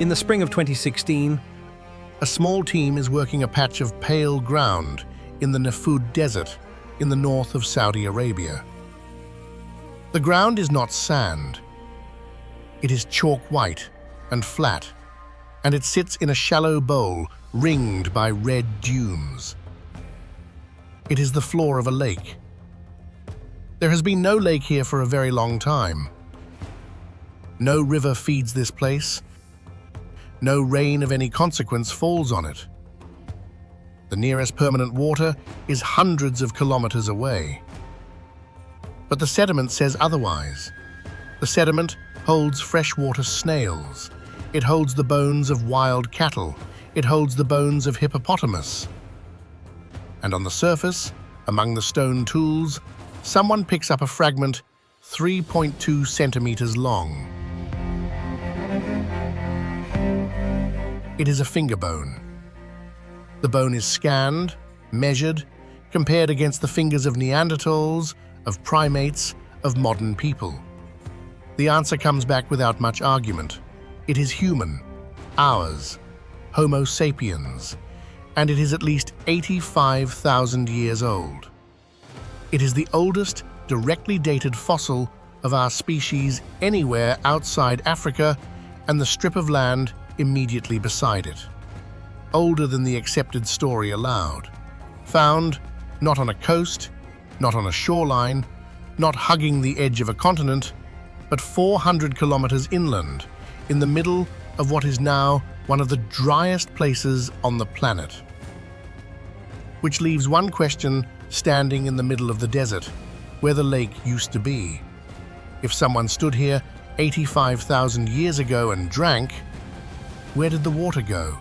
In the spring of 2016, A small team is working a patch of pale ground in the Nefud desert in the north of Saudi Arabia. The ground is not sand. It is chalk white and flat, and it sits in a shallow bowl ringed by red dunes. It is the floor of a lake. There has been no lake here for a very long time. No river feeds this place. No rain of any consequence falls on it. The nearest permanent water is hundreds of kilometers away. But the sediment says otherwise. The sediment holds freshwater snails. It holds the bones of wild cattle. It holds the bones of hippopotamus. And on the surface, among the stone tools, someone picks up a fragment 3.2 centimeters long. It is a finger bone. The bone is scanned, measured, compared against the fingers of Neanderthals, of primates, of modern people. The answer comes back without much argument. It is human, ours, Homo sapiens, and it is at least 85,000 years old. It is the oldest directly dated fossil of our species anywhere outside Africa and the strip of land immediately beside it. Older than the accepted story allowed. Found not on a coast, not on a shoreline, not hugging the edge of a continent, but 400 kilometers inland, in the middle of what is now one of the driest places on the planet. Which leaves one question standing in the middle of the desert, where the lake used to be. If someone stood here 85,000 years ago and drank, where did the water go?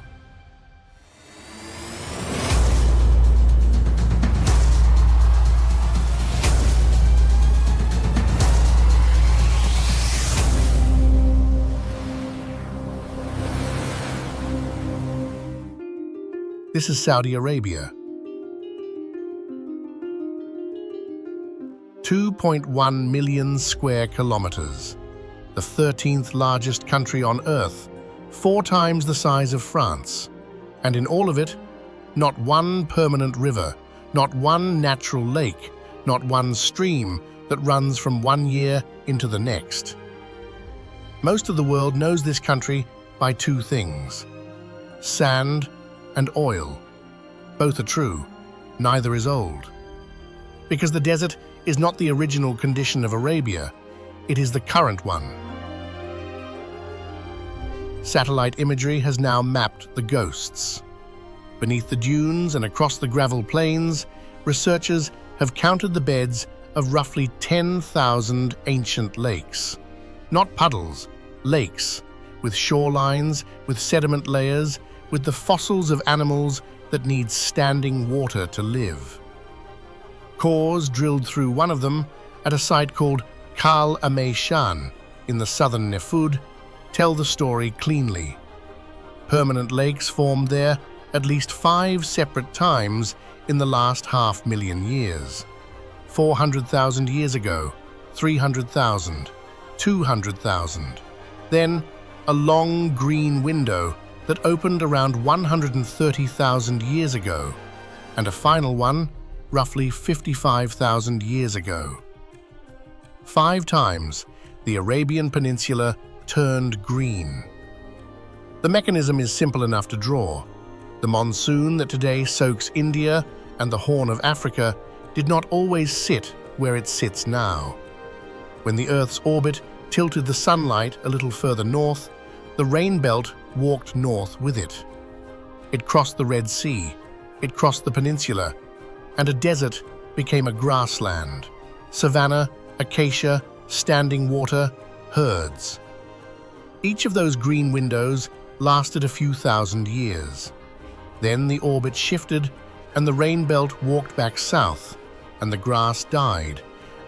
This is Saudi Arabia. 2.1 million square kilometers, the 13th largest country on Earth, 4 times the size of France, and in all of it, not one permanent river, not one natural lake, not one stream that runs from one year into the next. Most of the world knows this country by 2 things: sand and oil. Both are true, neither is old. Because the desert is not the original condition of Arabia, it is the current one. Satellite imagery has now mapped the ghosts. Beneath the dunes and across the gravel plains, researchers have counted the beds of roughly 10,000 ancient lakes. Not puddles, lakes, with shorelines, with sediment layers, with the fossils of animals that need standing water to live. Cores drilled through one of them at a site called Kal Shan in the southern Nefud tell the story cleanly. Permanent lakes formed there at least 5 separate times in the last 500,000 years. 400,000 years ago, 300,000, 200,000. Then a long green window that opened around 130,000 years ago, and a final one roughly 55,000 years ago. 5 times the Arabian Peninsula turned green. The mechanism is simple enough to draw. The monsoon that today soaks India and the Horn of Africa did not always sit where it sits now. When the Earth's orbit tilted the sunlight a little further north, the rain belt walked north with it. It crossed the Red Sea, it crossed the peninsula, and a desert became a grassland. Savanna, acacia, standing water, herds. Each of those green windows lasted a few thousand years. Then the orbit shifted, and the rain belt walked back south, and the grass died,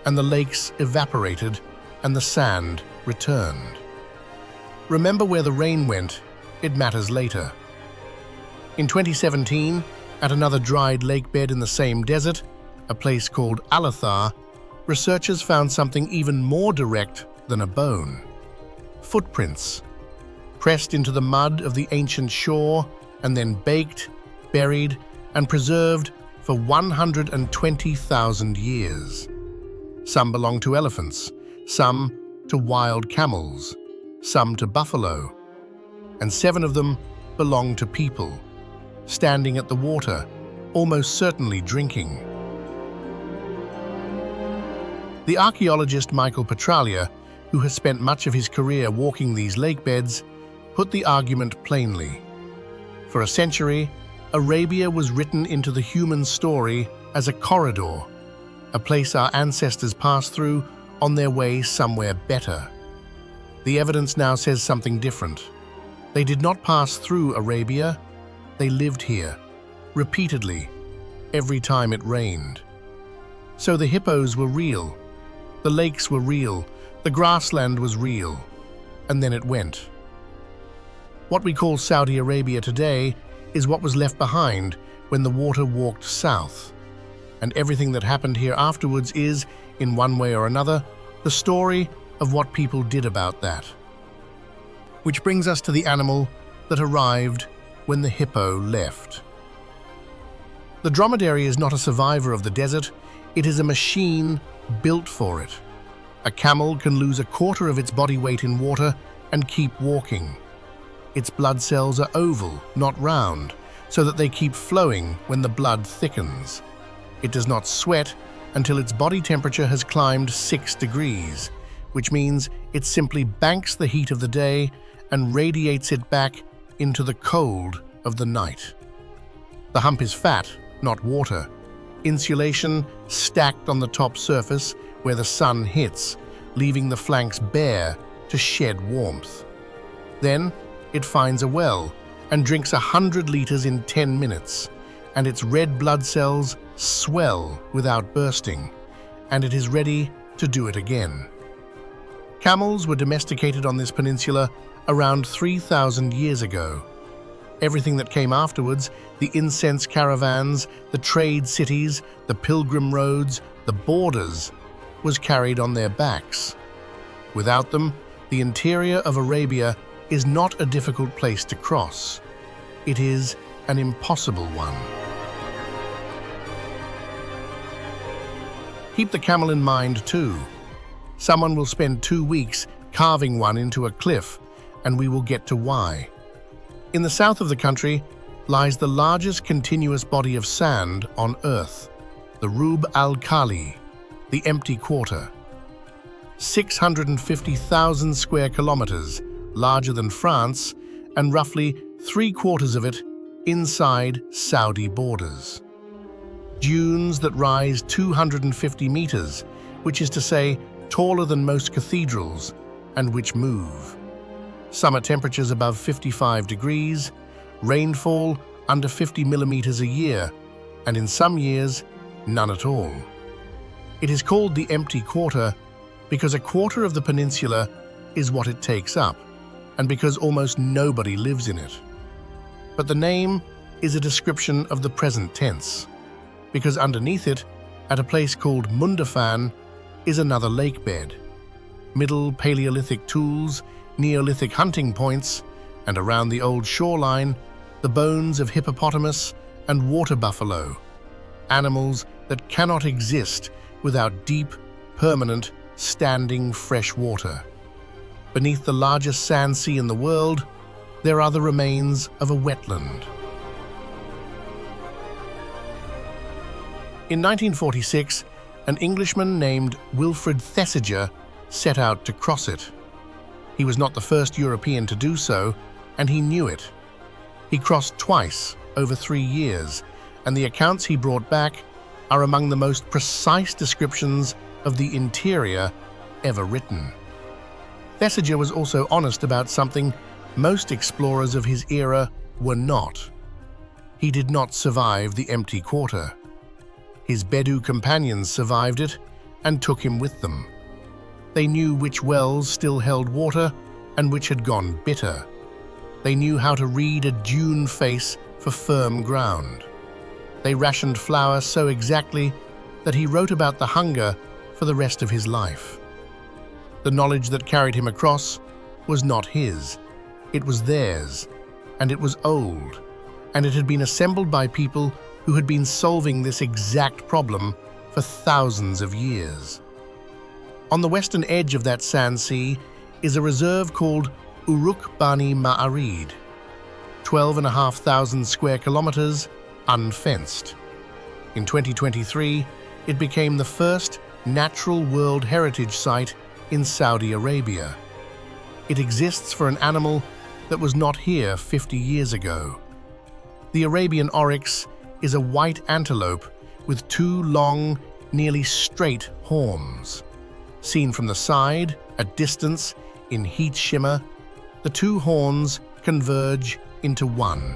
and the lakes evaporated, and the sand returned. Remember where the rain went, it matters later. In 2017, at another dried lakebed in the same desert, a place called Al-Athar, researchers found something even more direct than a bone. Footprints. pressed into the mud of the ancient shore and then baked, buried, and preserved for 120,000 years. Some belong to elephants, some to wild camels, some to buffalo, and 7 of them belong to people, standing at the water, almost certainly drinking. The archaeologist Michael Petralia, who has spent much of his career walking these lakebeds, put the argument plainly. For a century, Arabia was written into the human story as a corridor, a place our ancestors passed through on their way somewhere better. The evidence now says something different. They did not pass through Arabia, they lived here, repeatedly, every time it rained. So the hippos were real, the lakes were real, the grassland was real, and then it went. What we call Saudi Arabia today is what was left behind when the water walked south. And everything that happened here afterwards is, in one way or another, the story of what people did about that. Which brings us to the animal that arrived when the hippo left. The dromedary is not a survivor of the desert, it is a machine built for it. A camel can lose a quarter of its body weight in water and keep walking. Its blood cells are oval, not round, so that they keep flowing when the blood thickens. It does not sweat until its body temperature has climbed 6 degrees, which means it simply banks the heat of the day and radiates it back into the cold of the night. The hump is fat, not water. Insulation stacked on the top surface where the sun hits, leaving the flanks bare to shed warmth. Then it finds a well and drinks 100 liters in 10 minutes, and its red blood cells swell without bursting, and it is ready to do it again. Camels were domesticated on this peninsula around 3,000 years ago. Everything that came afterwards, the incense caravans, the trade cities, the pilgrim roads, the borders, was carried on their backs. Without them, the interior of Arabia is not a difficult place to cross. It is an impossible one. Keep the camel in mind too. Someone will spend 2 weeks carving one into a cliff, and we will get to why. In the south of the country lies the largest continuous body of sand on Earth, the Rub al-Khali, the empty quarter. 650,000 square kilometers, larger than France, and roughly 3/4 of it inside Saudi borders. Dunes that rise 250 meters, which is to say taller than most cathedrals, and which move. Summer temperatures above 55 degrees, rainfall under 50 millimeters a year, and in some years, none at all. It is called the empty quarter because a quarter of the peninsula is what it takes up, and because almost nobody lives in it. But the name is a description of the present tense, because underneath it, at a place called Mundafan, is another lakebed. Middle Paleolithic tools, Neolithic hunting points, and around the old shoreline, the bones of hippopotamus and water buffalo, animals that cannot exist without deep, permanent, standing fresh water. Beneath the largest sand sea in the world, there are the remains of a wetland. In 1946, an Englishman named Wilfred Thesiger set out to cross it. He was not the first European to do so, and he knew it. He crossed twice over 3 years, and the accounts he brought back are among the most precise descriptions of the interior ever written. Thesiger was also honest about something most explorers of his era were not. He did not survive the empty quarter. His Bedou companions survived it and took him with them. They knew which wells still held water and which had gone bitter. They knew how to read a dune face for firm ground. They rationed flour so exactly that he wrote about the hunger for the rest of his life. The knowledge that carried him across was not his. It was theirs, and it was old, and it had been assembled by people who had been solving this exact problem for thousands of years. On the western edge of that sand sea is a reserve called Uruk Bani Ma'arid, 12,500 square kilometers, unfenced. In 2023, it became the first natural World Heritage Site in Saudi Arabia. It exists for an animal that was not here 50 years ago. The Arabian oryx is a white antelope with two long, nearly straight horns. Seen from the side, at distance, in heat shimmer, the two horns converge into one,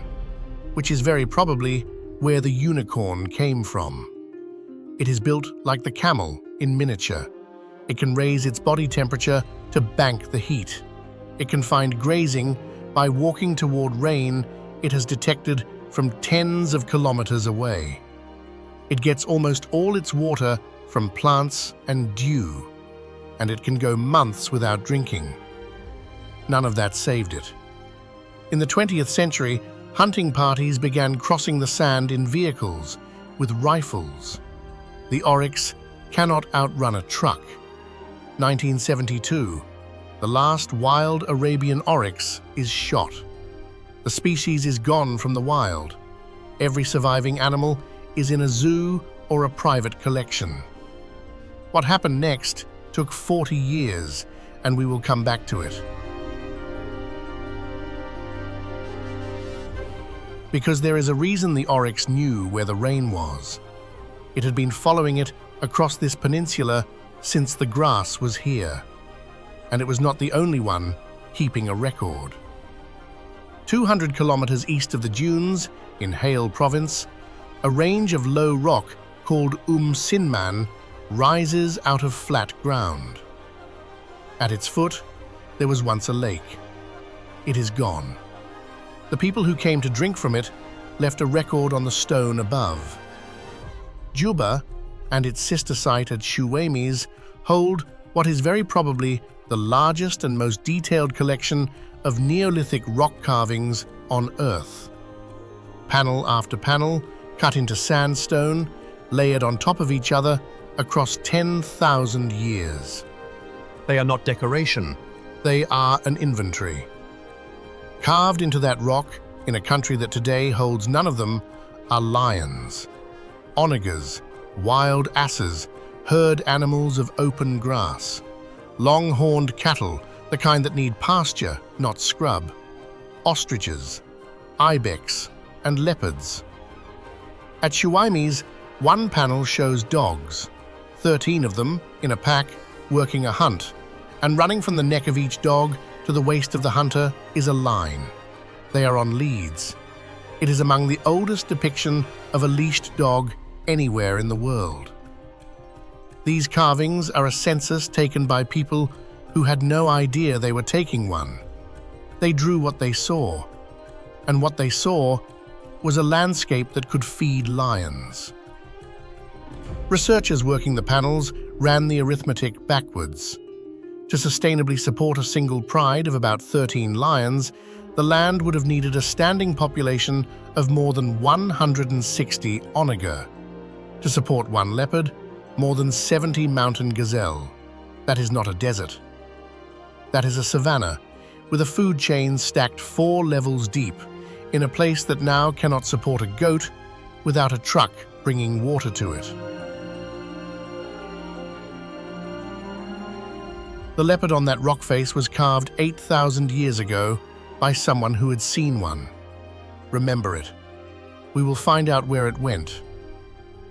which is very probably where the unicorn came from. It is built like the camel in miniature. It can raise its body temperature to bank the heat. It can find grazing by walking toward rain it has detected from tens of kilometers away. It gets almost all its water from plants and dew, and it can go months without drinking. None of that saved it. In the 20th century, hunting parties began crossing the sand in vehicles with rifles. The oryx cannot outrun a truck. 1972, the last wild Arabian oryx is shot. The species is gone from the wild. Every surviving animal is in a zoo or a private collection. What happened next took 40 years, and we will come back to it. Because there is a reason the oryx knew where the rain was. It had been following it across this peninsula since the grass was here. And it was not the only one keeping a record. 200 kilometers east of the dunes, in Hale province, a range of low rock called Sinman rises out of flat ground. At its foot, there was once a lake. It is gone. The people who came to drink from it left a record on the stone above. Juba and its sister site at Shuwaimis hold what is very probably the largest and most detailed collection of Neolithic rock carvings on Earth. Panel after panel, cut into sandstone, layered on top of each other across 10,000 years. They are not decoration. They are an inventory. Carved into that rock, in a country that today holds none of them, are lions, onagers, wild asses, herd animals of open grass, long-horned cattle, the kind that need pasture, not scrub, ostriches, ibex, and leopards. At Shuwaimis, one panel shows dogs, 13 of them, in a pack, working a hunt, and running from the neck of each dog to the waist of the hunter is a line. They are on leads. It is among the oldest depiction of a leashed dog anywhere in the world. These carvings are a census taken by people who had no idea they were taking one. They drew what they saw, and what they saw was a landscape that could feed lions. Researchers working the panels ran the arithmetic backwards. To sustainably support a single pride of about 13 lions, the land would have needed a standing population of more than 160 onager. To support one leopard, more than 70 mountain gazelle. That is not a desert. That is a savanna, with a food chain stacked 4 levels deep, in a place that now cannot support a goat without a truck bringing water to it. The leopard on that rock face was carved 8,000 years ago by someone who had seen one. Remember it. We will find out where it went.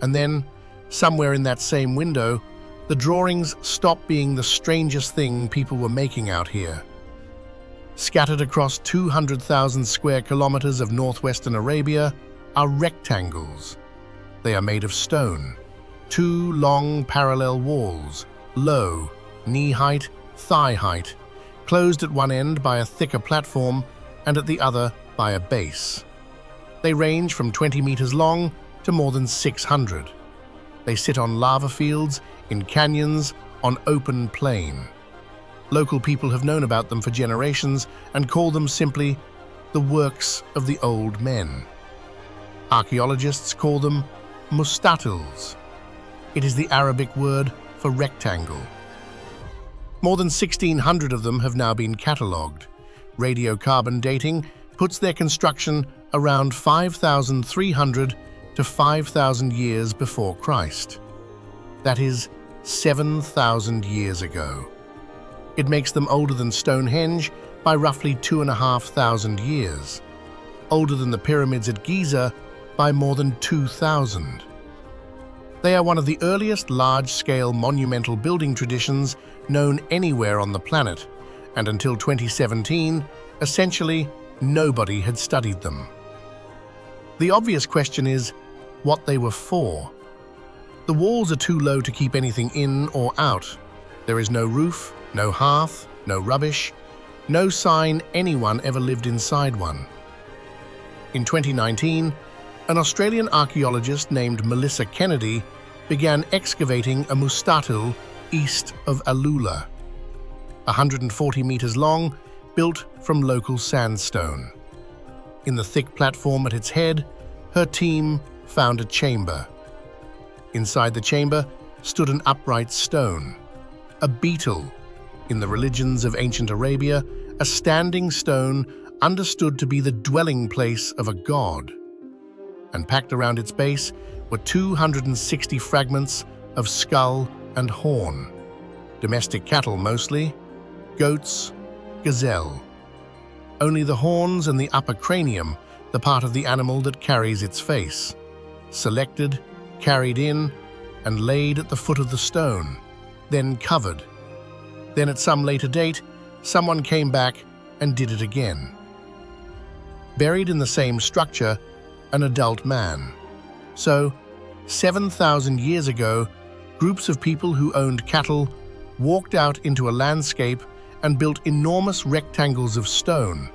And then, somewhere in that same window, the drawings stopped being the strangest thing people were making out here. Scattered across 200,000 square kilometers of northwestern Arabia are rectangles. They are made of stone. 2 long parallel walls, low, knee-height, thigh-height, closed at one end by a thicker platform and at the other by a base. They range from 20 meters long to more than 600. They sit on lava fields, in canyons, on open plain. Local people have known about them for generations and call them simply the works of the old men. Archaeologists call them mustatils. It is the Arabic word for rectangle. More than 1,600 of them have now been catalogued. Radiocarbon dating puts their construction around 5,300 to 5,000 years before Christ. That is 7,000 years ago. It makes them older than Stonehenge by roughly 2,500 years, older than the pyramids at Giza by more than 2,000. They are one of the earliest large-scale monumental building traditions known anywhere on the planet, and until 2017, essentially nobody had studied them. The obvious question is what they were for. The walls are too low to keep anything in or out. There is no roof, no hearth, no rubbish, no sign anyone ever lived inside one. In 2019, an Australian archaeologist named Melissa Kennedy began excavating a mustatil east of Alula, 140 meters long, built from local sandstone. In the thick platform at its head, her team found a chamber. Inside the chamber stood an upright stone, a beetle. In the religions of ancient Arabia, a standing stone understood to be the dwelling place of a god. And packed around its base were 260 fragments of skull and horn. Domestic cattle mostly, goats, gazelle. Only the horns and the upper cranium, the part of the animal that carries its face. Selected, carried in, and laid at the foot of the stone, then covered. Then at some later date, someone came back and did it again. Buried in the same structure, an adult man. So, 7,000 years ago, groups of people who owned cattle walked out into a landscape and built enormous rectangles of stone,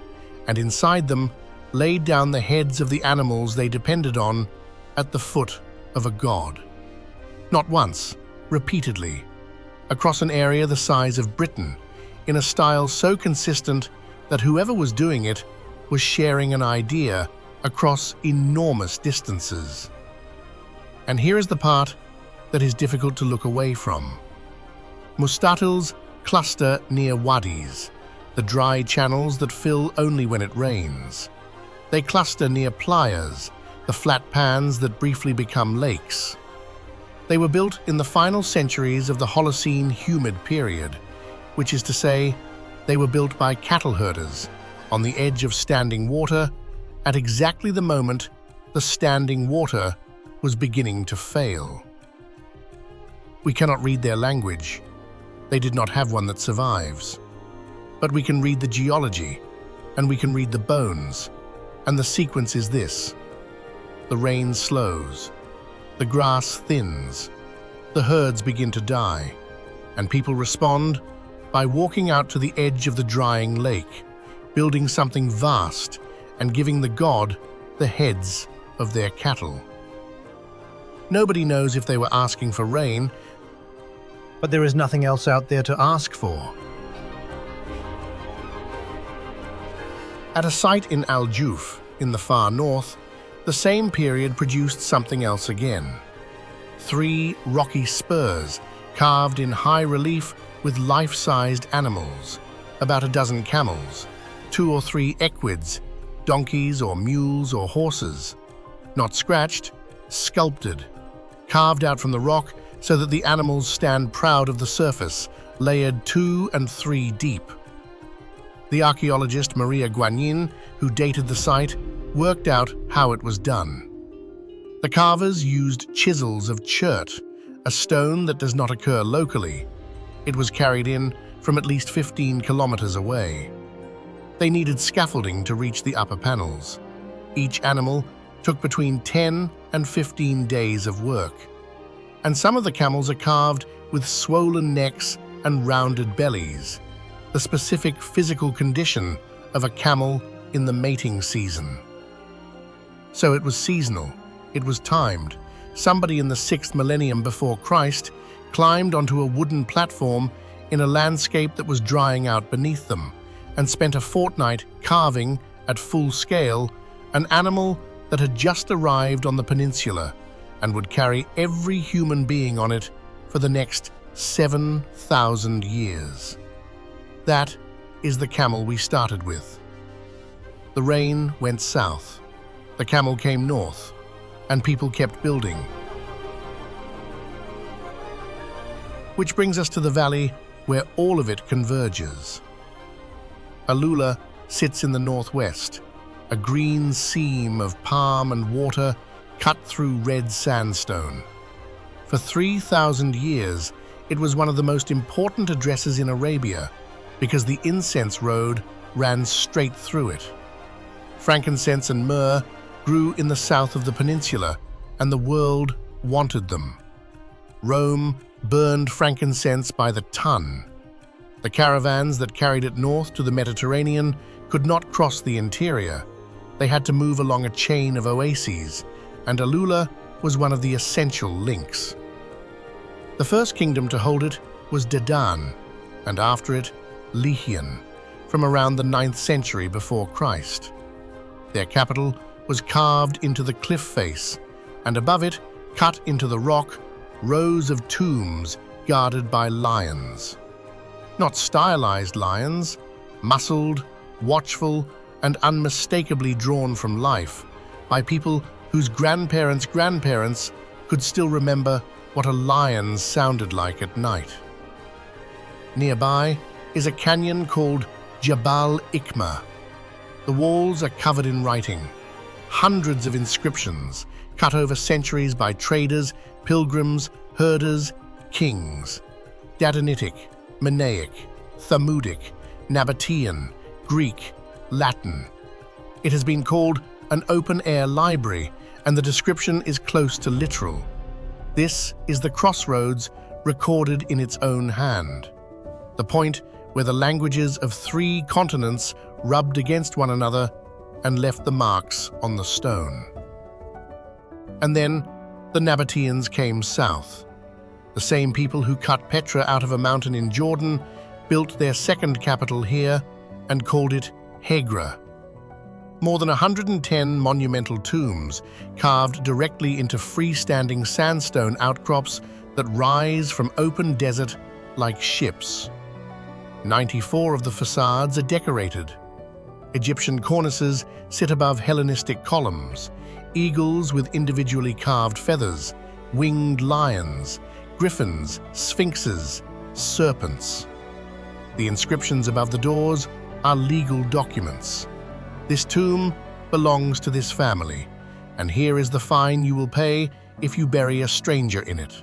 and inside them laid down the heads of the animals they depended on at the foot of a god. Not once, repeatedly, across an area the size of Britain, in a style so consistent that whoever was doing it was sharing an idea across enormous distances. And here is the part that is difficult to look away from. Mustatils cluster near wadis, the dry channels that fill only when it rains. They cluster near playas, the flat pans that briefly become lakes. They were built in the final centuries of the Holocene humid period, which is to say, they were built by cattle herders on the edge of standing water at exactly the moment the standing water was beginning to fail. We cannot read their language. They did not have one that survives. But we can read the geology, and we can read the bones, and the sequence is this. The rain slows, the grass thins, the herds begin to die, and people respond by walking out to the edge of the drying lake, building something vast and giving the god the heads of their cattle. Nobody knows if they were asking for rain, but there is nothing else out there to ask for. At a site in Al Juf, in the far north, the same period produced something else again. 3 rocky spurs carved in high relief with life-sized animals, about a dozen camels, 2 or 3 equids, donkeys or mules or horses, not scratched, sculpted, carved out from the rock so that the animals stand proud of the surface, layered 2 and 3 deep. The archaeologist Maria Guanyin, who dated the site, worked out how it was done. The carvers used chisels of chert, a stone that does not occur locally. It was carried in from at least 15 kilometers away. They needed scaffolding to reach the upper panels. Each animal took between 10 and 15 days of work. And some of the camels are carved with swollen necks and rounded bellies, the specific physical condition of a camel in the mating season. So it was seasonal, it was timed. Somebody in the 6th millennium before Christ climbed onto a wooden platform in a landscape that was drying out beneath them, and spent a fortnight carving, at full scale, an animal that had just arrived on the peninsula and would carry every human being on it for the next 7,000 years. That is the camel we started with. The rain went south, the camel came north, and people kept building. Which brings us to the valley where all of it converges. Alula sits in the northwest, a green seam of palm and water cut through red sandstone. For 3,000 years, it was one of the most important addresses in Arabia because the incense road ran straight through it. Frankincense and myrrh grew in the south of the peninsula, and the world wanted them. Rome burned frankincense by the ton. The caravans that carried it north to the Mediterranean could not cross the interior. They had to move along a chain of oases, and Alula was one of the essential links. The first kingdom to hold it was Dedan, and after it, Lyhian, from around the 9th century before Christ. Their capital was carved into the cliff face, and above it, cut into the rock, rows of tombs guarded by lions. Not stylized lions, muscled, watchful, and unmistakably drawn from life by people whose grandparents' could still remember what a lion sounded like at night. Nearby is a canyon called Jabal Ikma. The walls are covered in writing, hundreds of inscriptions cut over centuries by traders, pilgrims, herders, kings. Dadanitic, Mannaic, Thamudic, Nabataean, Greek, Latin. It has been called an open-air library, and the description is close to literal. This is the crossroads recorded in its own hand, the point where the languages of 3 continents rubbed against one another and left the marks on the stone. And then the Nabataeans came south. The same people who cut Petra out of a mountain in Jordan built their second capital here and called it Hegra. More than 110 monumental tombs carved directly into freestanding sandstone outcrops that rise from open desert like ships. 94 of the facades are decorated. Egyptian cornices sit above Hellenistic columns, eagles with individually carved feathers, winged lions, griffins, sphinxes, serpents. The inscriptions above the doors are legal documents. This tomb belongs to this family, and here is the fine you will pay if you bury a stranger in it.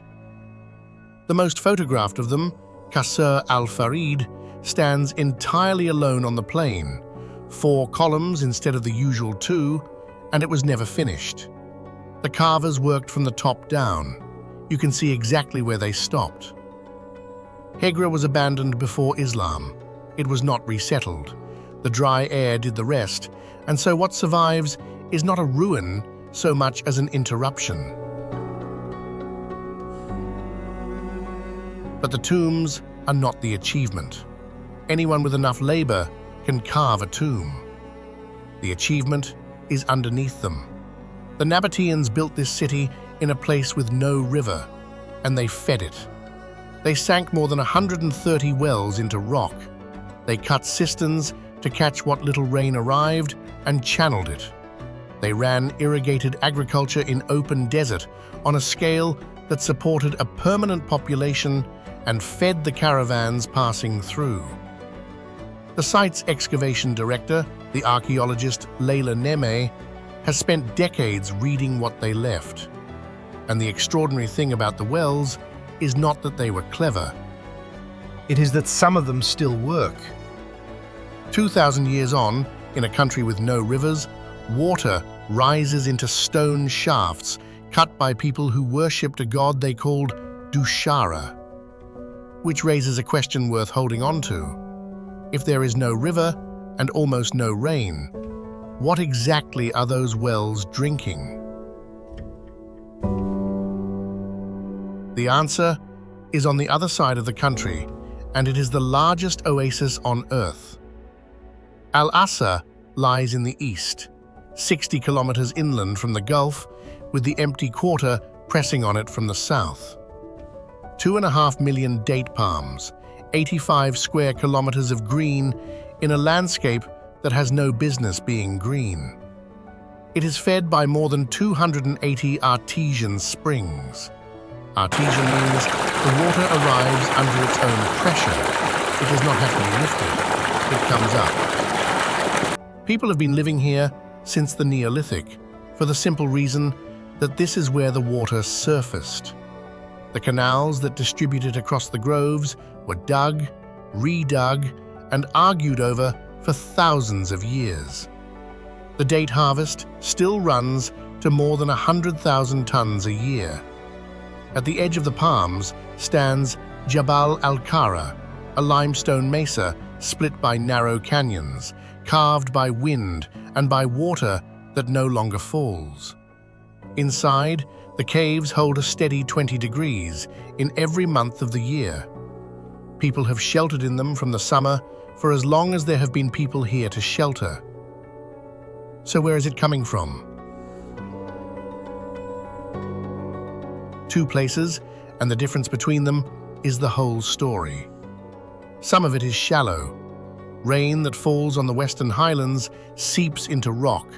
The most photographed of them, Qasr al-Farid, stands entirely alone on the plain, 4 columns instead of the usual 2, and it was never finished. The carvers worked from the top down. You can see exactly where they stopped. Hegra was abandoned before Islam. It was not resettled. The dry air did the rest, and so what survives is not a ruin so much as an interruption. But the tombs are not the achievement. Anyone with enough labor can carve a tomb. The achievement is underneath them. The Nabataeans built this city in a place with no river, and they fed it. They sank more than 130 wells into rock. They cut cisterns to catch what little rain arrived and channeled it. They ran irrigated agriculture in open desert on a scale that supported a permanent population and fed the caravans passing through. The site's excavation director, the archaeologist Layla Neme, has spent decades reading what they left. And the extraordinary thing about the wells is not that they were clever. It is that some of them still work. 2,000 years on, in a country with no rivers, water rises into stone shafts cut by people who worshipped a god they called Dushara, which raises a question worth holding on to. If there is no river and almost no rain, what exactly are those wells drinking? The answer is on the other side of the country, and it is the largest oasis on Earth. Al-Asa lies in the east, 60 kilometers inland from the Gulf, with the empty quarter pressing on it from the south. 2.5 million date palms, 85 square kilometers of green in a landscape that has no business being green. It is fed by more than 280 artesian springs. Artesian means the water arrives under its own pressure. It does not have to be lifted. It comes up. People have been living here since the Neolithic for the simple reason that this is where the water surfaced. The canals that distributed across the groves were dug, redug, and argued over for thousands of years. The date harvest still runs to more than 100,000 tons a year. At the edge of the palms stands Jabal al-Kara, a limestone mesa split by narrow canyons, carved by wind and by water that no longer falls. Inside, the caves hold a steady 20 degrees in every month of the year. People have sheltered in them from the summer for as long as there have been people here to shelter. So where is it coming from? Two places, and the difference between them is the whole story. Some of it is shallow. Rain that falls on the western highlands seeps into rock,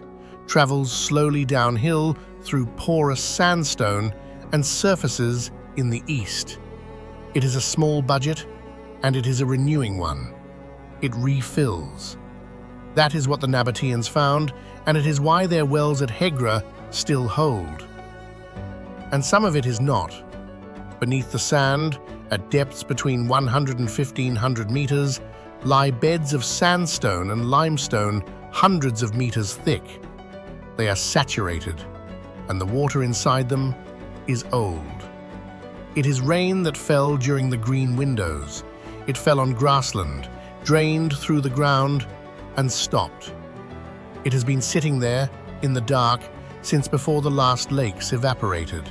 travels slowly downhill through porous sandstone, and surfaces in the east. It is a small budget, and it is a renewing one. It refills. That is what the Nabataeans found, and it is why their wells at Hegra still hold. And some of it is not. Beneath the sand, at depths between 100 and 1,500 meters, lie beds of sandstone and limestone hundreds of meters thick. They are saturated, and the water inside them is old. It is rain that fell during the green windows. It fell on grassland, drained through the ground, and stopped. It has been sitting there, in the dark, since before the last lakes evaporated.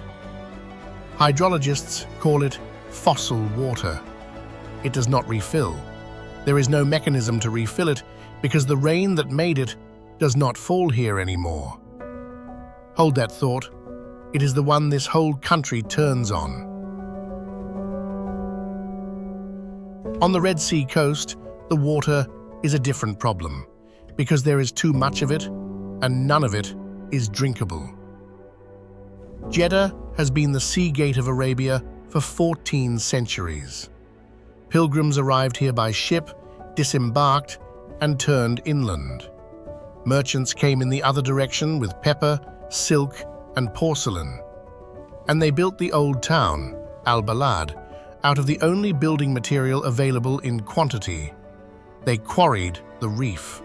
Hydrologists call it fossil water. It does not refill. There is no mechanism to refill it because the rain that made it does not fall here anymore. Hold that thought. It is the one this whole country turns on. On the Red Sea coast, the water is a different problem because there is too much of it and none of it is drinkable. Jeddah has been the sea gate of Arabia for 14 centuries. Pilgrims arrived here by ship, disembarked, and turned inland. Merchants came in the other direction with pepper, silk, and porcelain. And they built the old town, Al-Balad, out of the only building material available in quantity. They quarried the reef.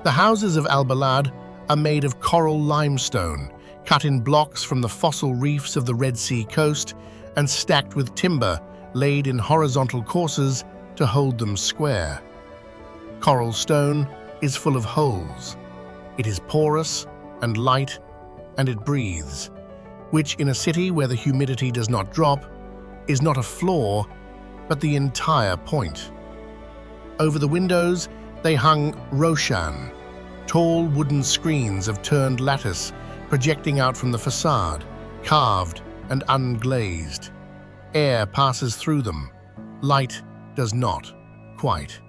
The houses of Al-Balad are made of coral limestone, cut in blocks from the fossil reefs of the Red Sea coast and stacked with timber laid in horizontal courses to hold them square. Coral stone is full of holes. It is porous and light, and it breathes, which in a city where the humidity does not drop is not a flaw, but the entire point. Over the windows, they hung roshan, tall wooden screens of turned lattice projecting out from the facade, carved and unglazed. Air passes through them. Light does not, quite.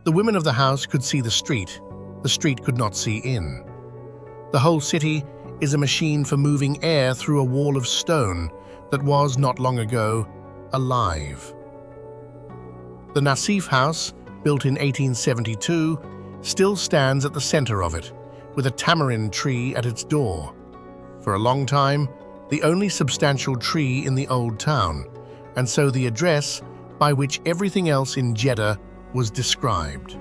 The women of the house could see the street could not see in. The whole city is a machine for moving air through a wall of stone that was, not long ago, alive. The Nasif house, built in 1872, still stands at the center of it, with a tamarind tree at its door. For a long time, the only substantial tree in the old town, and so the address by which everything else in Jeddah was described.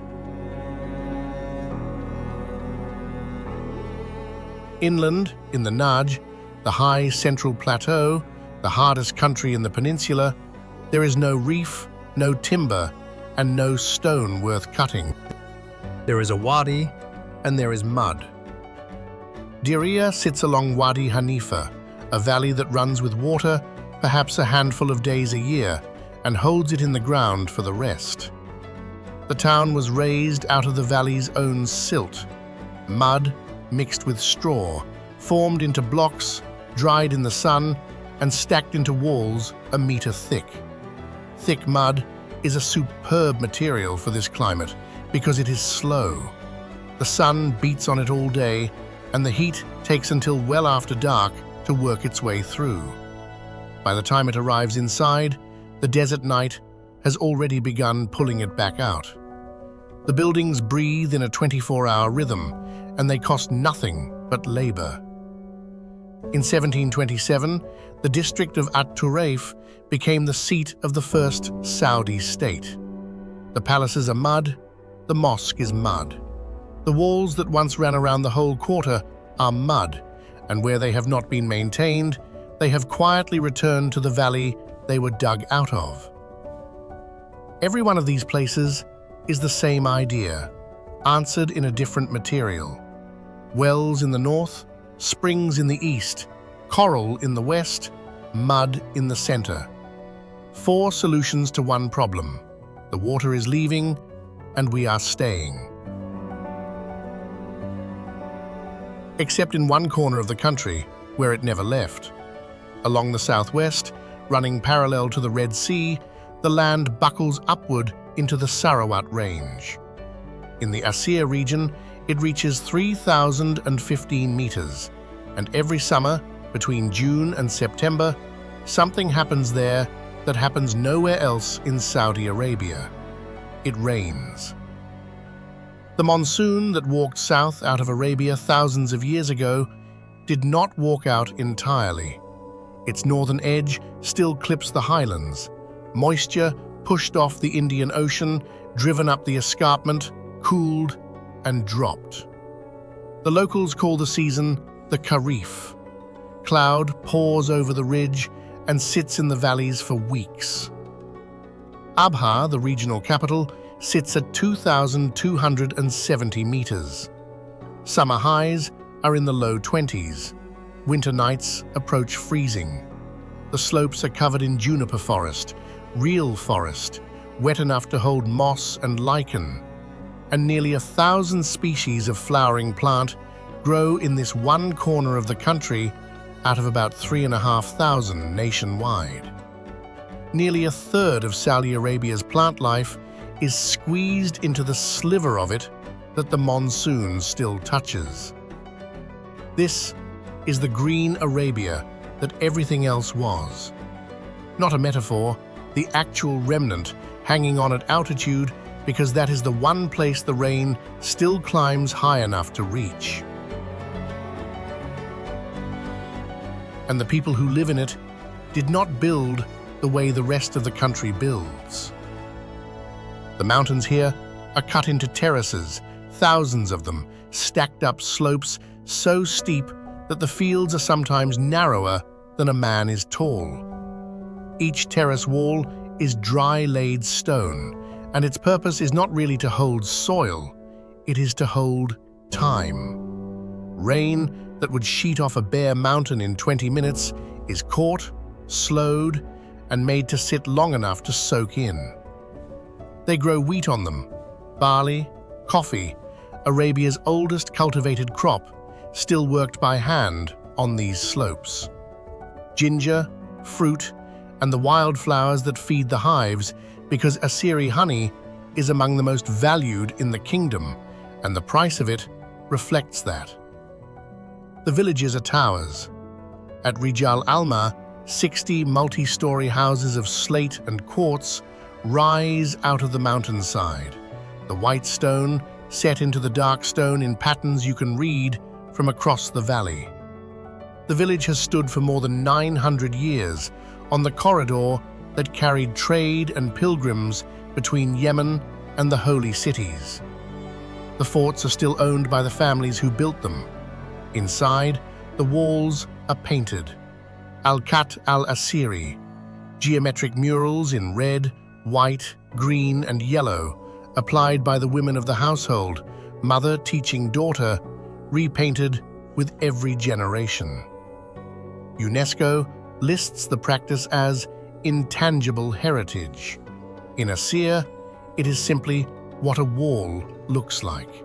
Inland, in the Najd, the high central plateau, the hardest country in the peninsula, there is no reef, no timber, and no stone worth cutting. There is a wadi, and there is mud. Diriyah sits along Wadi Hanifa, a valley that runs with water perhaps a handful of days a year, and holds it in the ground for the rest. The town was raised out of the valley's own silt, mud mixed with straw, formed into blocks, dried in the sun, and stacked into walls a meter thick. Thick mud is a superb material for this climate because it is slow. The sun beats on it all day, and the heat takes until well after dark to work its way through. By the time it arrives inside, the desert night has already begun pulling it back out. The buildings breathe in a 24-hour rhythm, and they cost nothing but labor. In 1727, the district of At-Turayf became the seat of the first Saudi state. The palaces are mud, the mosque is mud. The walls that once ran around the whole quarter are mud, and where they have not been maintained, they have quietly returned to the valley they were dug out of. Every one of these places is the same idea, answered in a different material. Wells in the north, springs in the east, coral in the west, mud in the center. 4 solutions to one problem. The water is leaving, and we are staying. Except in one corner of the country, where it never left. Along the southwest, running parallel to the Red Sea, the land buckles upward into the Sarawat Range. In the Asir region, it reaches 3,015 meters, and every summer, between June and September, something happens there that happens nowhere else in Saudi Arabia. It rains. The monsoon that walked south out of Arabia thousands of years ago did not walk out entirely. Its northern edge still clips the highlands. Moisture pushed off the Indian Ocean, driven up the escarpment, cooled, and dropped. The locals call the season the Kharif. Cloud pours over the ridge and sits in the valleys for weeks. Abha, the regional capital, sits at 2,270 meters. Summer highs are in the low 20s. Winter nights approach freezing. The slopes are covered in juniper forest, real forest, wet enough to hold moss and lichen, and nearly 1,000 species of flowering plant grow in this one corner of the country out of about 3,500 nationwide. Nearly a third of Saudi Arabia's plant life is squeezed into the sliver of it that the monsoon still touches. This is the green Arabia that everything else was. Not a metaphor, the actual remnant hanging on at altitude because that is the one place the rain still climbs high enough to reach. And the people who live in it did not build the way the rest of the country builds. The mountains here are cut into terraces, thousands of them, stacked up slopes so steep that the fields are sometimes narrower than a man is tall. Each terrace wall is dry-laid stone, and its purpose is not really to hold soil, it is to hold time. Rain that would sheet off a bare mountain in 20 minutes is caught, slowed, and made to sit long enough to soak in. They grow wheat on them, barley, coffee, Arabia's oldest cultivated crop, still worked by hand on these slopes. Ginger, fruit, and the wildflowers that feed the hives, because Assyri honey is among the most valued in the kingdom, and the price of it reflects that. The villages are towers. At Rijal Alma, 60 multi-story houses of slate and quartz rise out of the mountainside, the white stone set into the dark stone in patterns you can read from across the valley. The village has stood for more than 900 years on the corridor that carried trade and pilgrims between Yemen and the holy cities. The forts are still owned by the families who built them. Inside, the walls are painted. Al-Khat al-Asiri, geometric murals in red, white, green, and yellow, applied by the women of the household, mother teaching daughter, repainted with every generation. UNESCO lists the practice as intangible heritage. In Asir, it is simply what a wall looks like.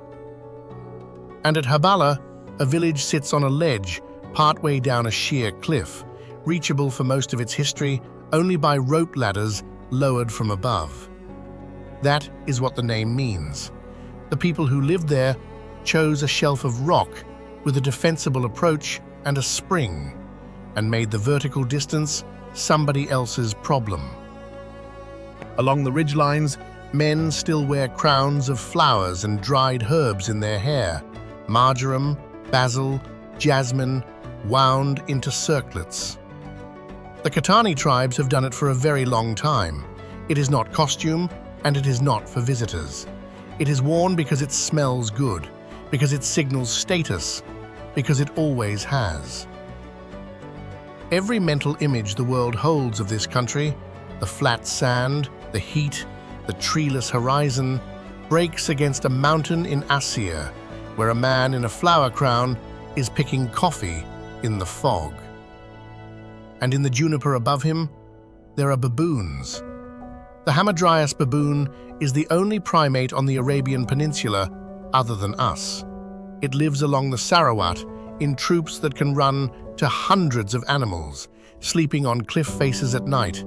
And at Habala, a village sits on a ledge partway down a sheer cliff, reachable for most of its history only by rope ladders lowered from above. That is what the name means. The people who lived there chose a shelf of rock with a defensible approach and a spring, and made the vertical distance somebody else's problem. Along the ridgelines, men still wear crowns of flowers and dried herbs in their hair, marjoram, basil, jasmine, wound into circlets. The Katani tribes have done it for a very long time. It is not costume, and it is not for visitors. It is worn because it smells good, because it signals status, because it always has. Every mental image the world holds of this country, the flat sand, the heat, the treeless horizon, breaks against a mountain in Asir, where a man in a flower crown is picking coffee in the fog. And in the juniper above him, there are baboons. The Hamadryas baboon is the only primate on the Arabian Peninsula other than us. It lives along the Sarawat in troops that can run to hundreds of animals, sleeping on cliff faces at night.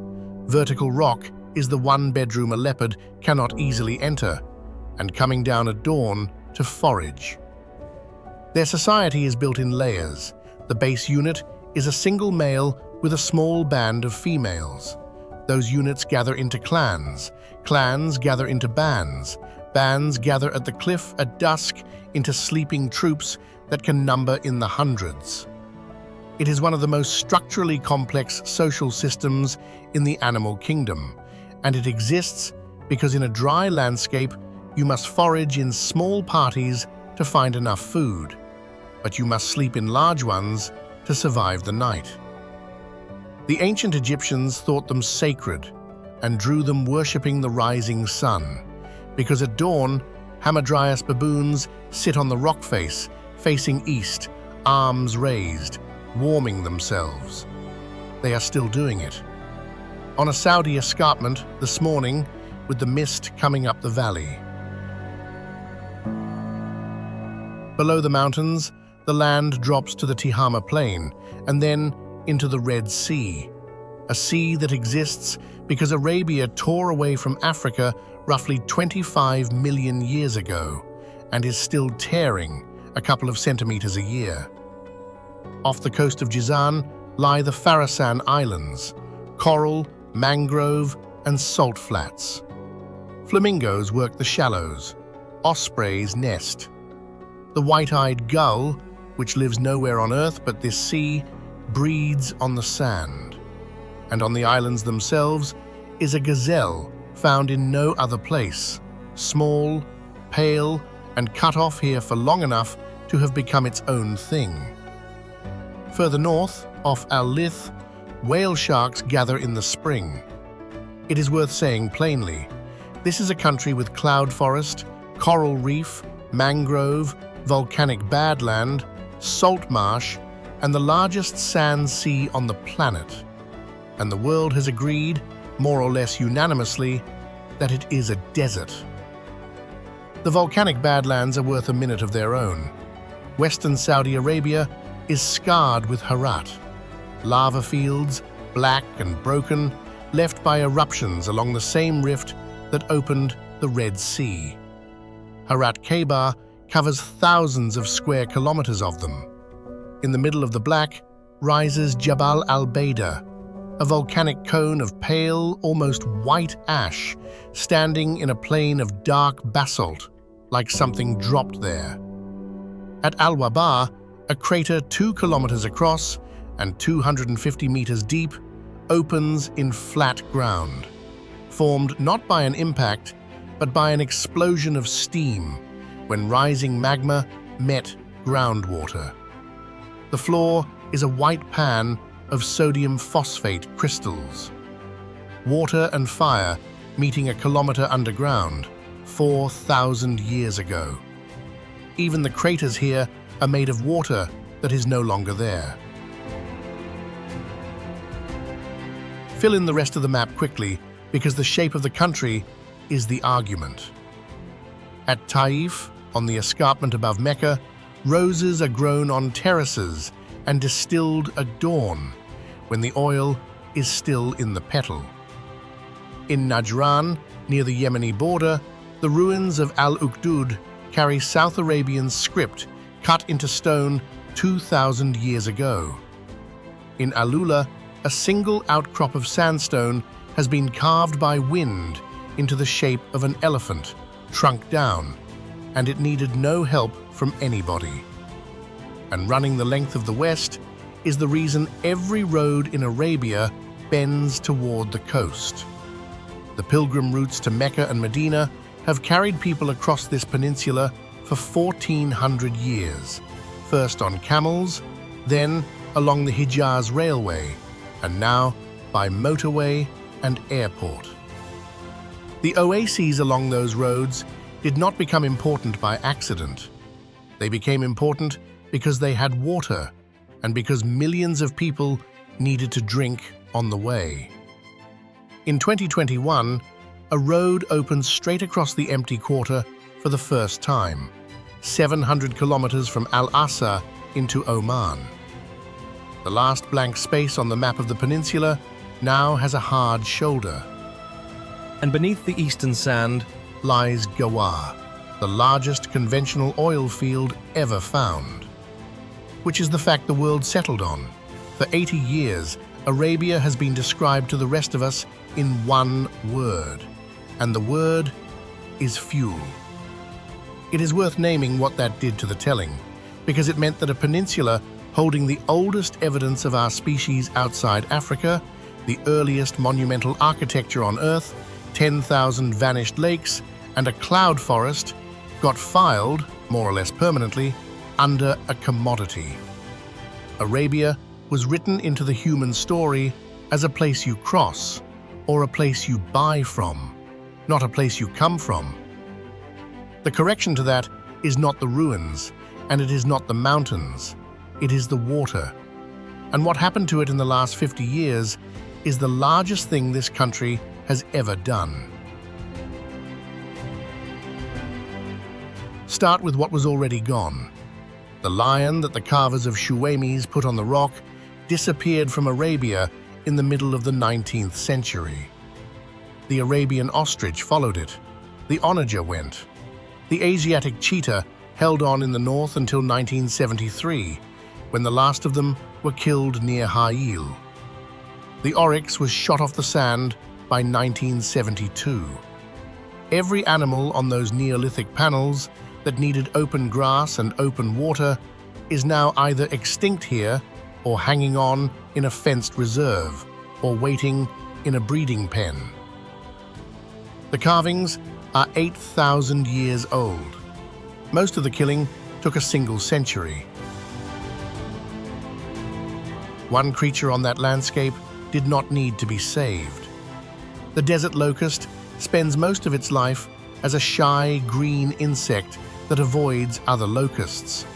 Vertical rock is the one bedroom a leopard cannot easily enter, and coming down at dawn to forage. Their society is built in layers. The base unit is a single male with a small band of females. Those units gather into clans. Clans gather into bands. Bands gather at the cliff at dusk into sleeping troops that can number in the hundreds. It is one of the most structurally complex social systems in the animal kingdom, and it exists because in a dry landscape you must forage in small parties to find enough food, but you must sleep in large ones to survive the night. The ancient Egyptians thought them sacred and drew them worshipping the rising sun, because at dawn, Hamadryas baboons sit on the rock face, facing east, arms raised, warming themselves. They are still doing it. On a Saudi escarpment this morning, with the mist coming up the valley. Below the mountains, the land drops to the Tihama Plain, and then into the Red Sea, a sea that exists because Arabia tore away from Africa roughly 25 million years ago and is still tearing a couple of centimeters a year. Off the coast of Jizan lie the Farasan Islands, coral, mangrove, and salt flats. Flamingos work the shallows, ospreys nest. The white-eyed gull, which lives nowhere on Earth but this sea, breeds on the sand. And on the islands themselves is a gazelle found in no other place, small, pale, and cut off here for long enough to have become its own thing. Further north, off Al-Lith, whale sharks gather in the spring. It is worth saying plainly, this is a country with cloud forest, coral reef, mangrove, volcanic badland, salt marsh, and the largest sand sea on the planet. And the world has agreed, more or less unanimously, that it is a desert. The volcanic badlands are worth a minute of their own. Western Saudi Arabia is scarred with Herat, lava fields, black and broken, left by eruptions along the same rift that opened the Red Sea. Herat Khabar covers thousands of square kilometers of them. In the middle of the black rises Jabal al-Baida, a volcanic cone of pale, almost white ash, standing in a plain of dark basalt, like something dropped there. At Al-Waba, a crater 2 kilometers across and 250 meters deep opens in flat ground, formed not by an impact, but by an explosion of steam when rising magma met groundwater. The floor is a white pan of sodium phosphate crystals. Water and fire meeting a kilometer underground, 4,000 years ago. Even the craters here are made of water that is no longer there. fill in the rest of the map quickly because the shape of the country is the argument. At Taif, on the escarpment above Mecca, roses are grown on terraces and distilled at dawn, when the oil is still in the petal. In Najran, near the Yemeni border, the ruins of Al-Ukhdud carry South Arabian script cut into stone 2,000 years ago. In Alula, a single outcrop of sandstone has been carved by wind into the shape of an elephant, trunk down, and it needed no help from anybody. And running the length of the west is the reason every road in Arabia bends toward the coast. The pilgrim routes to Mecca and Medina have carried people across this peninsula for 1,400 years, first on camels, then along the Hijaz Railway, and now by motorway and airport. The oases along those roads did not become important by accident. They became important because they had water and because millions of people needed to drink on the way. In 2021, a road opened straight across the empty quarter for the first time, 700 kilometers from Al-Asa into Oman. The last blank space on the map of the peninsula now has a hard shoulder. And beneath the eastern sand Lies Gawar, the largest conventional oil field ever found, which is the fact the world settled on. For 80 years, Arabia has been described to the rest of us in one word, and the word is fuel. It is worth naming what that did to the telling, because it meant that a peninsula holding the oldest evidence of our species outside Africa, the earliest monumental architecture on Earth, 10,000 vanished lakes, and a cloud forest got filed, more or less permanently, under a commodity. Arabia was written into the human story as a place you cross, or a place you buy from, not a place you come from. The correction to that is not the ruins, and it is not the mountains, it is the water. And what happened to it in the last 50 years is the largest thing this country has ever done. Start with what was already gone. The lion that the carvers of Shuwaimis put on the rock disappeared from Arabia in the middle of the 19th century. The Arabian ostrich followed it. The onager went. The Asiatic cheetah held on in the north until 1973, when the last of them were killed near Ha'il. The oryx was shot off the sand by 1972. Every animal on those Neolithic panels that needed open grass and open water is now either extinct here or hanging on in a fenced reserve or waiting in a breeding pen. The carvings are 8,000 years old. Most of the killing took a single century. One creature on that landscape did not need to be saved. The desert locust spends most of its life as a shy green insect that avoids other locusts.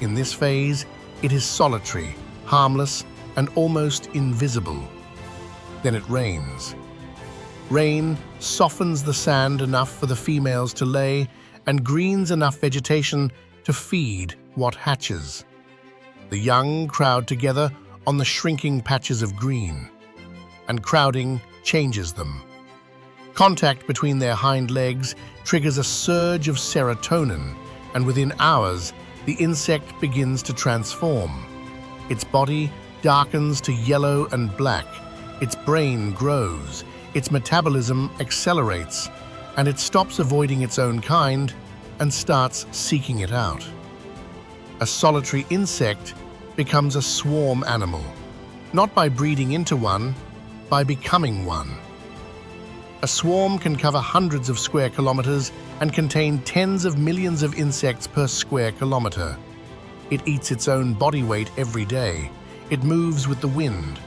In this phase, it is solitary, harmless, and almost invisible. Then it rains. Rain softens the sand enough for the females to lay and greens enough vegetation to feed what hatches. The young crowd together on the shrinking patches of green, and crowding changes them. Contact between their hind legs triggers a surge of serotonin, and within hours, the insect begins to transform. Its body darkens to yellow and black, its brain grows, its metabolism accelerates, and it stops avoiding its own kind and starts seeking it out. A solitary insect becomes a swarm animal, not by breeding into one, by becoming one. A swarm can cover hundreds of square kilometers and contain tens of millions of insects per square kilometer. It eats its own body weight every day. It moves with the wind,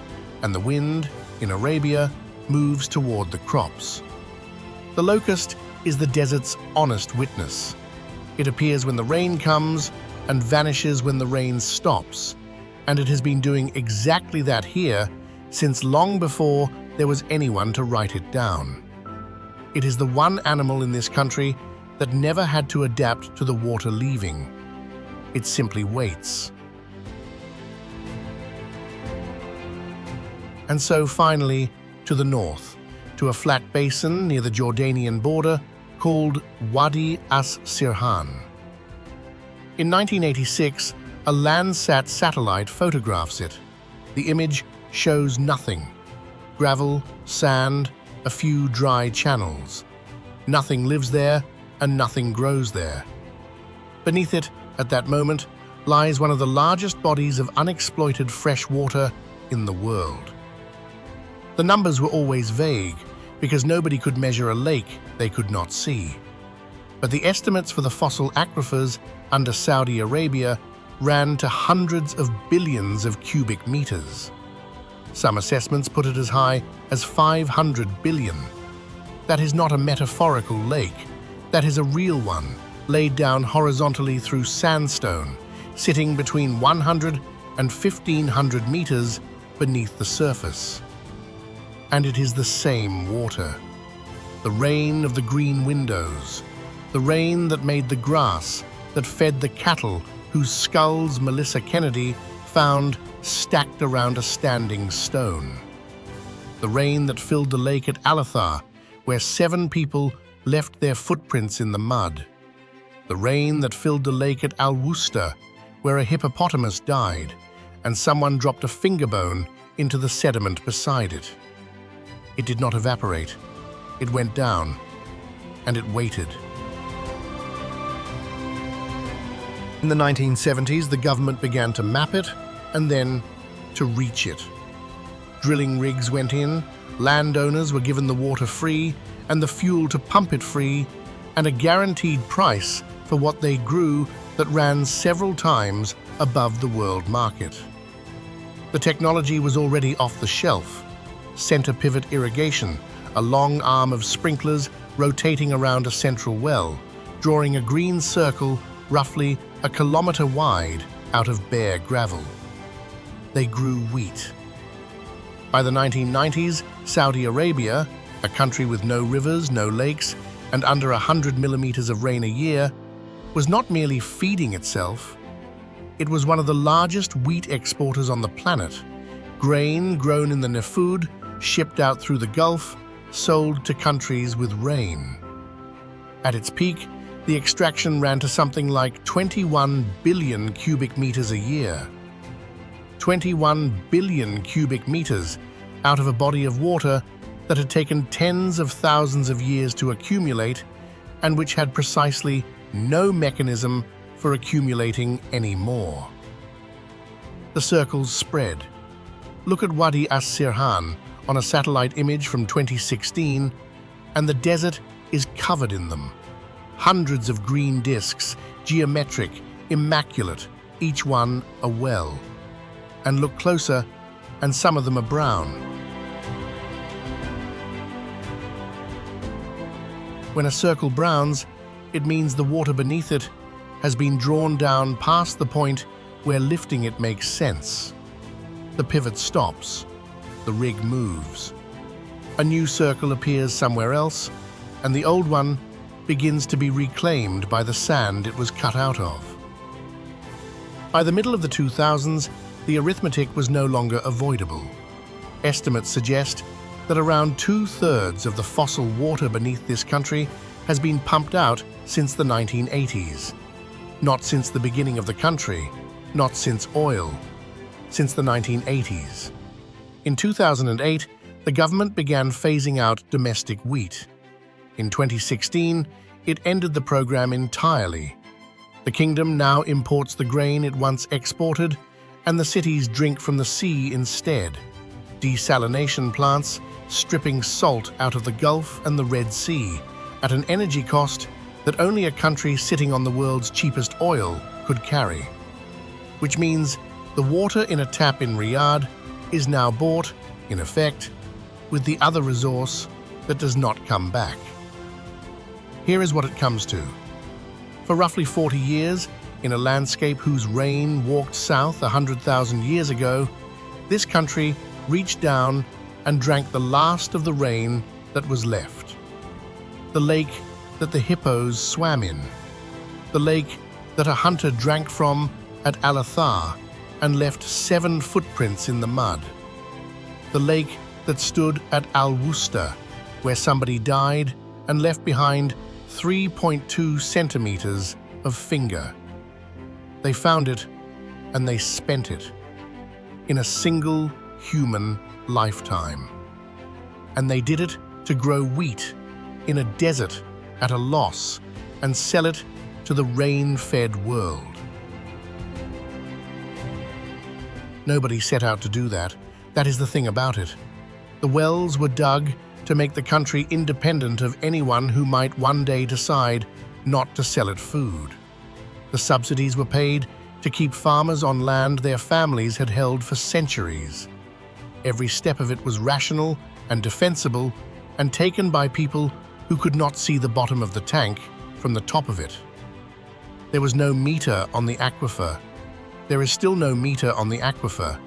and the wind, in Arabia, moves toward the crops. The locust is the desert's honest witness. It appears when the rain comes and vanishes when the rain stops, and it has been doing exactly that here since long before there was anyone to write it down. It is the one animal in this country that never had to adapt to the water leaving. It simply waits. And so finally, to the north, to a flat basin near the Jordanian border called Wadi as-Sirhan. In 1986, a Landsat satellite photographs it. The image shows nothing. Gravel, sand, a few dry channels. Nothing lives there and nothing grows there. Beneath it, at that moment, lies one of the largest bodies of unexploited fresh water in the world. The numbers were always vague because nobody could measure a lake they could not see. But the estimates for the fossil aquifers under Saudi Arabia ran to hundreds of billions of cubic meters. Some assessments put it as high as 500 billion. That is not a metaphorical lake. That is a real one, laid down horizontally through sandstone, sitting between 100 and 1,500 meters beneath the surface. And it is the same water. The rain of the green windows, the rain that made the grass, that fed the cattle whose skulls Melissa Kennedy found stacked around a standing stone. The rain that filled the lake at Alathar, where 7 people left their footprints in the mud. The rain that filled the lake at Al-Wusta, where a hippopotamus died, and someone dropped a finger bone into the sediment beside it. It did not evaporate. It went down, and it waited. In the 1970s, the government began to map it, and then to reach it. Drilling rigs went in, landowners were given the water free, and the fuel to pump it free, and a guaranteed price for what they grew that ran several times above the world market. The technology was already off the shelf. Center pivot irrigation, a long arm of sprinklers rotating around a central well, drawing a green circle roughly a kilometer wide out of bare gravel. They grew wheat. By the 1990s, Saudi Arabia, a country with no rivers, no lakes, and under 100 millimeters of rain a year, was not merely feeding itself. It was one of the largest wheat exporters on the planet. Grain grown in the Nefud, shipped out through the Gulf, sold to countries with rain. At its peak, the extraction ran to something like 21 billion cubic meters a year. 21 billion cubic meters out of a body of water that had taken tens of thousands of years to accumulate and which had precisely no mechanism for accumulating any more. The circles spread. Look at Wadi as-Sirhan on a satellite image from 2016, and the desert is covered in them. Hundreds of green discs, geometric, immaculate, each one a well. And look closer, and some of them are brown. When a circle browns, it means the water beneath it has been drawn down past the point where lifting it makes sense. The pivot stops. The rig moves. A new circle appears somewhere else, and the old one begins to be reclaimed by the sand it was cut out of. By the middle of the 2000s, the arithmetic was no longer avoidable. Estimates suggest that around 2/3 of the fossil water beneath this country has been pumped out since the 1980s. Not since the beginning of the country, not since oil, since the 1980s. In 2008, the government began phasing out domestic wheat. In 2016, it ended the program entirely. The kingdom now imports the grain it once exported, and the cities drink from the sea instead. Desalination plants stripping salt out of the Gulf and the Red Sea at an energy cost that only a country sitting on the world's cheapest oil could carry. Which means the water in a tap in Riyadh is now bought, in effect, with the other resource that does not come back. Here is what it comes to. For roughly 40 years, in a landscape whose rain walked south 100,000 years ago, this country reached down and drank the last of the rain that was left. The lake that the hippos swam in. The lake that a hunter drank from at Alathar and left 7 footprints in the mud. The lake that stood at Al-Wusta, where somebody died and left behind 3.2 centimetres of finger. They found it and they spent it in a single human lifetime. And they did it to grow wheat in a desert at a loss and sell it to the rain-fed world. Nobody set out to do that. That is the thing about it. The wells were dug to make the country independent of anyone who might one day decide not to sell it food. The subsidies were paid to keep farmers on land their families had held for centuries. Every step of it was rational and defensible and taken by people who could not see the bottom of the tank from the top of it. There was no meter on the aquifer. There is still no meter on the aquifer.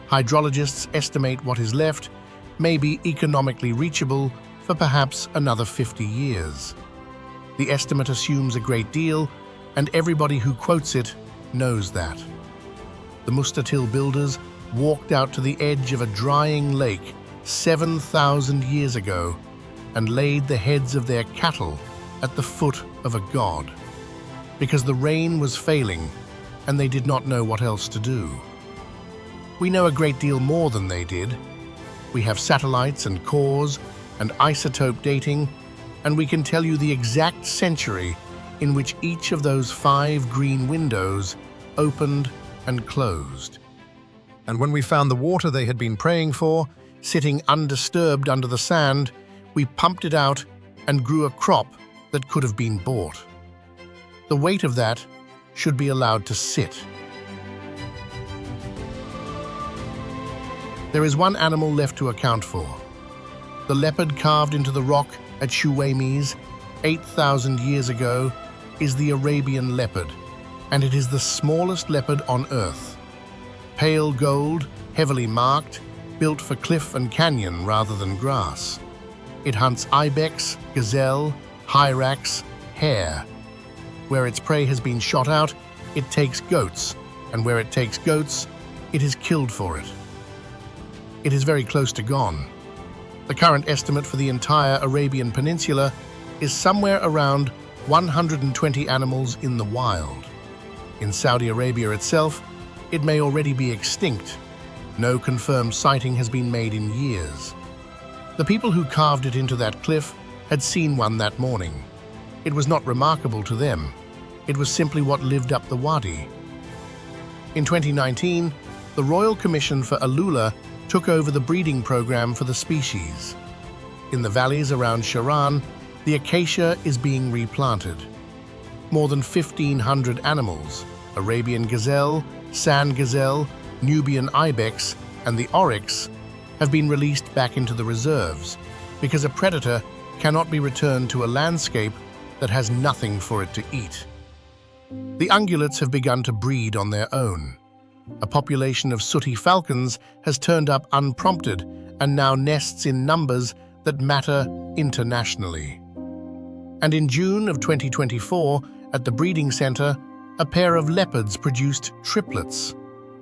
Hydrologists estimate what is left may be economically reachable for perhaps another 50 years. The estimate assumes a great deal, and everybody who quotes it knows that. The Mustatil builders walked out to the edge of a drying lake 7,000 years ago and laid the heads of their cattle at the foot of a god, because the rain was failing and they did not know what else to do. We know a great deal more than they did. We have satellites and cores and isotope dating, and we can tell you the exact century in which each of those 5 green windows opened and closed. And when we found the water they had been praying for, Sitting undisturbed under the sand, we pumped it out and grew a crop that could have been bought. The weight of that should be allowed to sit. There is one animal left to account for. The leopard carved into the rock at Shuwaymes 8,000 years ago is the Arabian leopard, and it is the smallest leopard on Earth. Pale gold, heavily marked, built for cliff and canyon rather than grass. It hunts ibex, gazelle, hyrax, hare. Where its prey has been shot out, it takes goats, and where it takes goats, it is killed for it. It is very close to gone. The current estimate for the entire Arabian Peninsula is somewhere around 120 animals in the wild. In Saudi Arabia itself, it may already be extinct. No confirmed sighting has been made in years. The people who carved it into that cliff had seen one that morning. It was not remarkable to them. It was simply what lived up the wadi. In 2019, the Royal Commission for Alula took over the breeding program for the species. In the valleys around Sharan, the acacia is being replanted. More than 1,500 animals, Arabian gazelle, sand gazelle, Nubian ibex, and the oryx, have been released back into the reserves because a predator cannot be returned to a landscape that has nothing for it to eat. The ungulates have begun to breed on their own. A population of sooty falcons has turned up unprompted and now nests in numbers that matter internationally. And in June of 2024, at the breeding center, a pair of leopards produced triplets,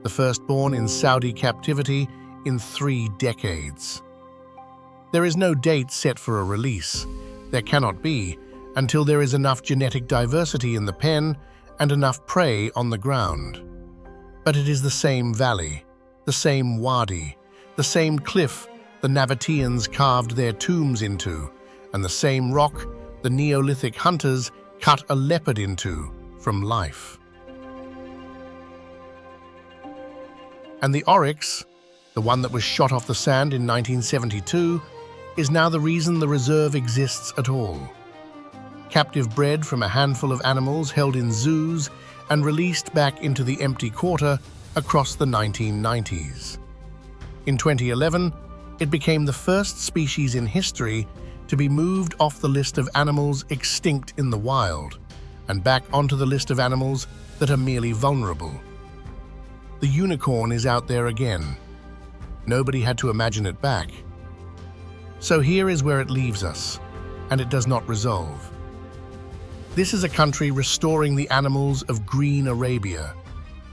the firstborn in Saudi captivity in 3 decades. There is no date set for a release. There cannot be until there is enough genetic diversity in the pen and enough prey on the ground. But it is the same valley, the same wadi, the same cliff the Nabataeans carved their tombs into, and the same rock the Neolithic hunters cut a leopard into from life. And the oryx, the one that was shot off the sand in 1972, is now the reason the reserve exists at all. Captive bred from a handful of animals held in zoos and released back into the empty quarter across the 1990s. In 2011, it became the first species in history to be moved off the list of animals extinct in the wild and back onto the list of animals that are merely vulnerable. The unicorn is out there again. Nobody had to imagine it back. So here is where it leaves us, and it does not resolve. This is a country restoring the animals of green Arabia,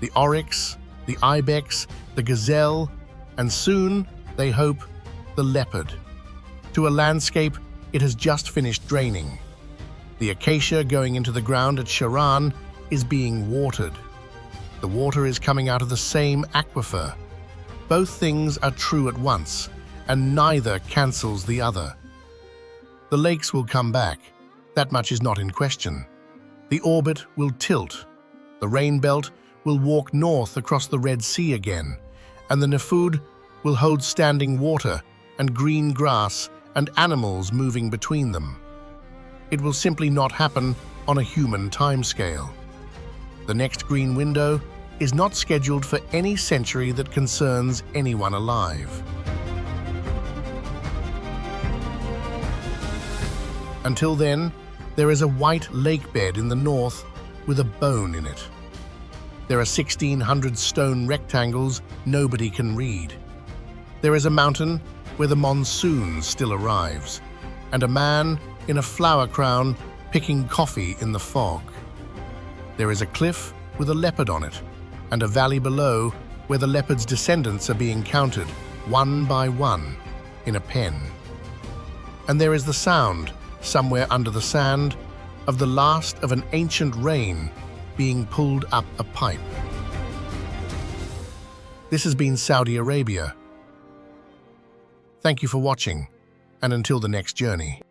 the oryx, the ibex, the gazelle, and soon, they hope, the leopard, to a landscape it has just finished draining. The acacia going into the ground at Sharan is being watered. The water is coming out of the same aquifer. Both things are true at once, and neither cancels the other. The lakes will come back. That much is not in question. The orbit will tilt. The rain belt will walk north across the Red Sea again, and the Nefud will hold standing water and green grass and animals moving between them. It will simply not happen on a human timescale. The next green window is not scheduled for any century that concerns anyone alive. Until then, there is a white lakebed in the north with a bone in it. There are 1,600 stone rectangles nobody can read. There is a mountain where the monsoon still arrives, and a man in a flower crown picking coffee in the fog. There is a cliff with a leopard on it, and a valley below where the leopard's descendants are being counted, one by one, in a pen. And there is the sound, somewhere under the sand, of the last of an ancient rain being pulled up a pipe. This has been Saudi Arabia. Thank you for watching, and until the next journey.